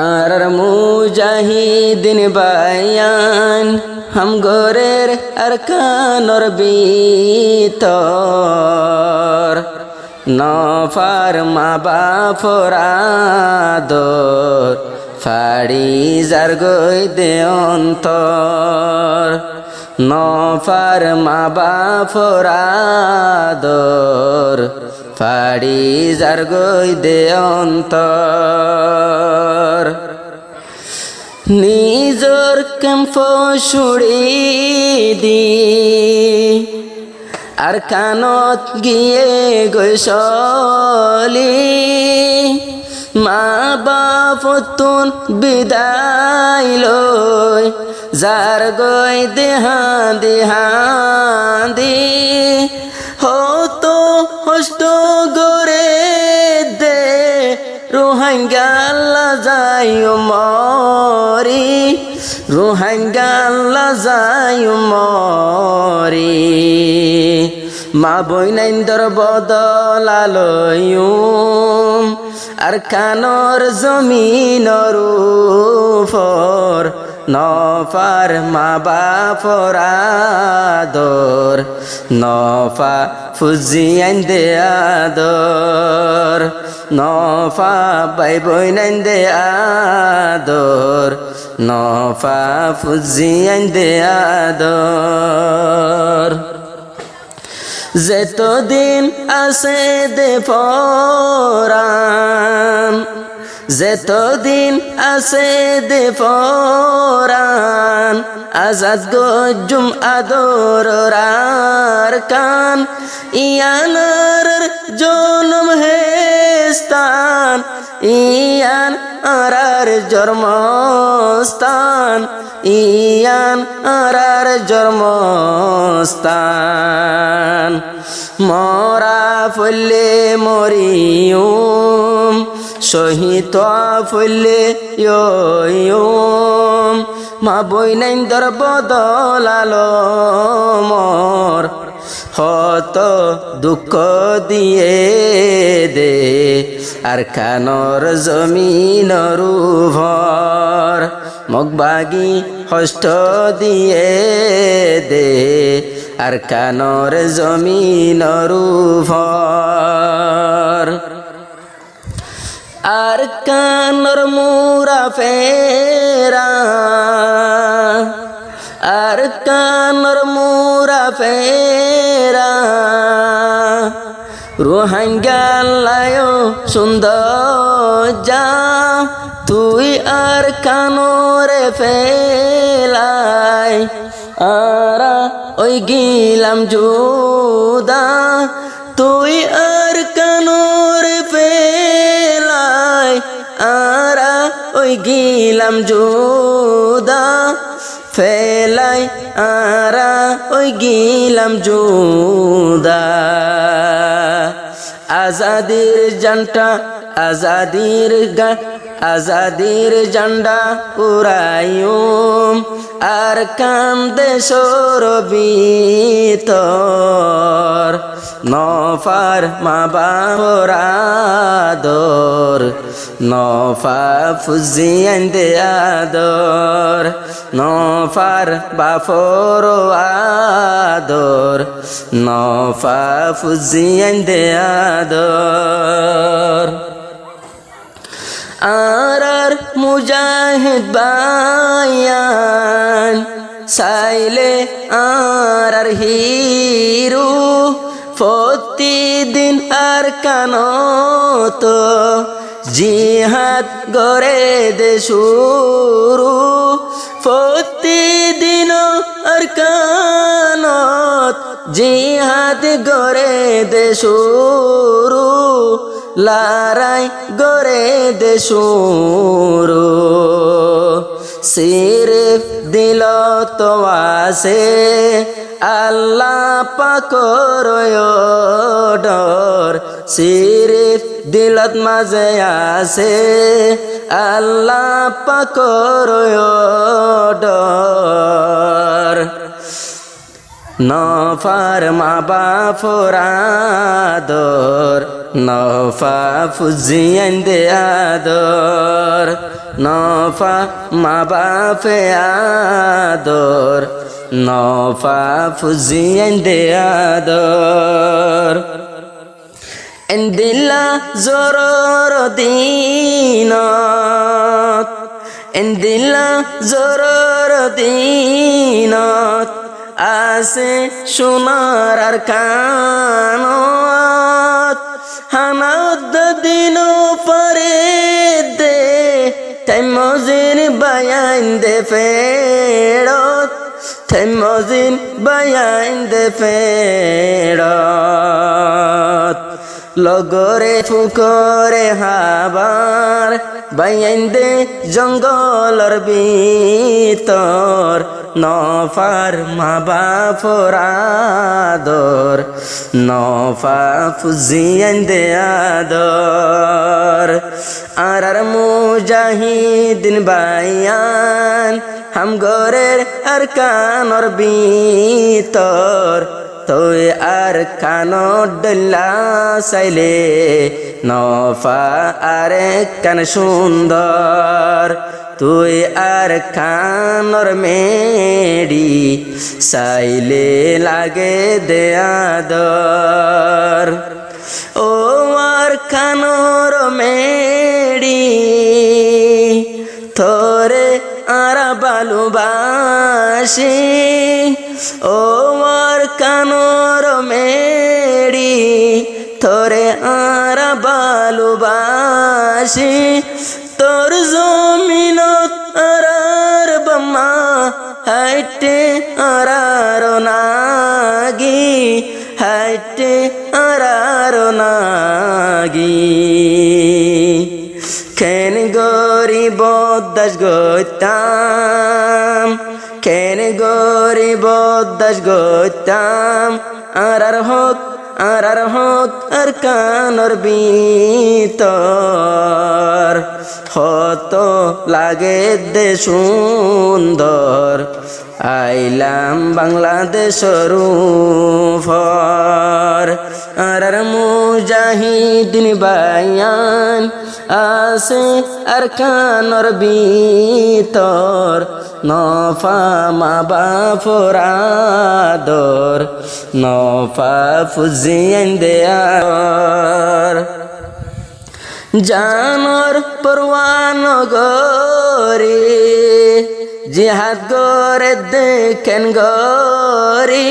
আর মুজাহিদিন বায়ান হাম গোরের আর কানর বিতর নফার মা বাপর আদর ফাড়ি যার গই দে অন্তর নফার মা বাপর আদর ফাড়ি যার গই দে অন্তর নিজর কেম্প সুড়ি দি আর কানত গিয়ে গৈসলি মা বাপতুন বিদায় লই যার গই দেহান্দি হান্দি হতো হষ্ট গরে দে রোহাঙ্গাল্লা যাই মরি রোহাঙ্গাল্লা যাই মরি মা বইনাইন্দর বদলালয়ুম আর কানর জমিনর উপর নফার মা বাপর আদর নফা ফুজিয়াইন দে আদর নফা বাই বইনাইন দে আদর নফা ফুজিয়াইন দে আদর যেতদিন আছে দে পরাণ যেতদিন আছে দে পরাণ আজাদ গজুম আদর আর কান ইয়ানার জনম হেস্তান ইয়ান আরার জন্মস্থান ইয়ান আরার জন্মস্থান মরা ফুলে মরিয়ুম শহীদ ফুলে ইয়ুম মা বইনাইন্দর বদলালো মর হত দুঃখ দিয়ে দে আর কানর জমিনর ভর মগবাগি হষ্ট দিয়ে দে আর কানর জমিনর ভর আর কানর মুরা ফেরা আর কানর মুরা ফেরা রোহাঙ্গাল্লায় সুন্দর যা তুই আর কানরে ফেলাই আরা ওই গিলাম জুদা তুই আর কানরে ফেলাই আরা ওই গিলাম জুদা ফেলাই আরা ওই গিলাম জুদা আজাদির জানটা আজাদির আজাদির জান্ডা উড়াইম আর কান্দে সরবিতর নফার মা বাপর আদর নফা ফুজিয়াইন দে আদর নফার বাপর আদর নফা ফুজিয়াইন দে আদর আর মুজাহিদ বায়ান চাইলে আর হিরু প্রতিদিন আর কানত জিহাদ গড়ে দে শুরু প্রতিদিন আর কানত জিহাদ গড়ে দে শুরু লারাই গড়ে দে শুরু সিরিফ দিল তো আছে আল্লাহ পাকর ডর সিরিফ দিলত মাঝে আছে আল্লাহ পাকর ডর নফার মা বাপর আদর নফা ফুজিয়াইন দে আদর নফা মা বাপে আদর নফা ফুজিয়েন দে আদর এন্দিলা জোরর দিনত এন্দিলা জোরর দিনত আছে সোনার আর কানত হানাদ দিন পরে দে তেমজিন বায়ান দে ফেরত তেমজিন বায়ান দে ফেরত লগরে ফুকরে হাবার বায়ান দে জঙ্গলর ভিতর নফার মা বাপর আদর নফা ফুজিয়েন দে আদর আর মুজাহিদিন বায়ান হাম গরের আর কানর ভিতর তোই আর কানর ডল্লা চাইলে নফা আর কান সুন্দর তুই আর কানর মেডি চাইলে লাগে দে আদর ও আর কানর মেডি তোরে আর ভালোবাসি ও আর কানর মেডি তোরে আর ভালোবাসি তোর জমিনত আর বাম্মা হাইটে আর নাগি হাইটে আর নাগি কেন গরিব দাস গইতাম কেন গরিব দাস গইতাম আর হোক আর আর কানর ভিতর হত লাগে দে সুন্দর আইলাম বাংলাদেশর ফর আর মুজাহিদিন বায়ান আছে আর কানর ভিতর নফা মা বাপর আদর নফা ফুজিয়েন দে আদর জানর পরওয়ান গরে জিহাদ গরে দেখেন গরে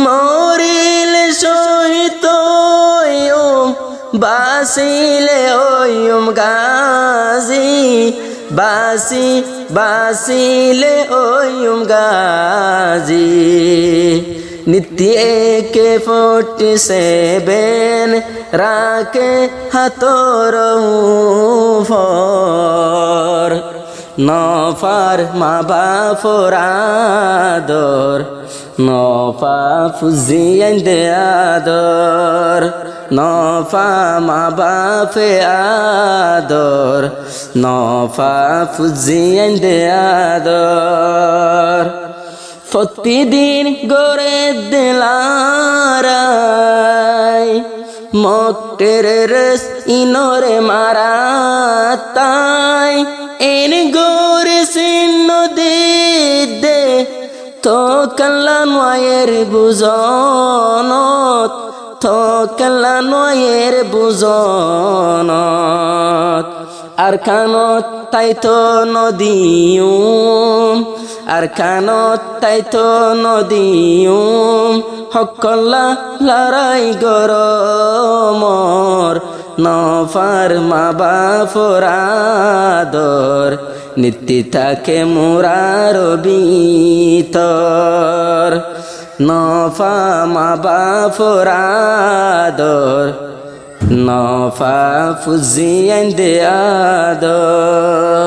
মরিলে সহিত বাসিলে ওয়ুম গাজী বাসিলে ওয়ুম গাজী নীতি একে 47 রাকে হাতর ফর নফার মা বাপর আদর নফা ফুজিয়েন দে আদর নফা মা বাপে আদর নফা ফুজিয়েন দে আদর প্রতিদিন গড়ে দিলারাই মক্টের রস ইনরে মারা তাই এন গড়ে সিন্ন দে তো কাল্লা নয়ের বুজনত তো কাল্লা নয়ের বুজনত আর কানত তাই তো নদীয়ুম আর কানত তাই তো নদীয়ুম হকল্লা লড়াই গরমর নফার মা বাপর আদর নীতি থাকে মুরার ভিতর নফা মা বাপর আদর নফা ফুজিয়েন দে আদর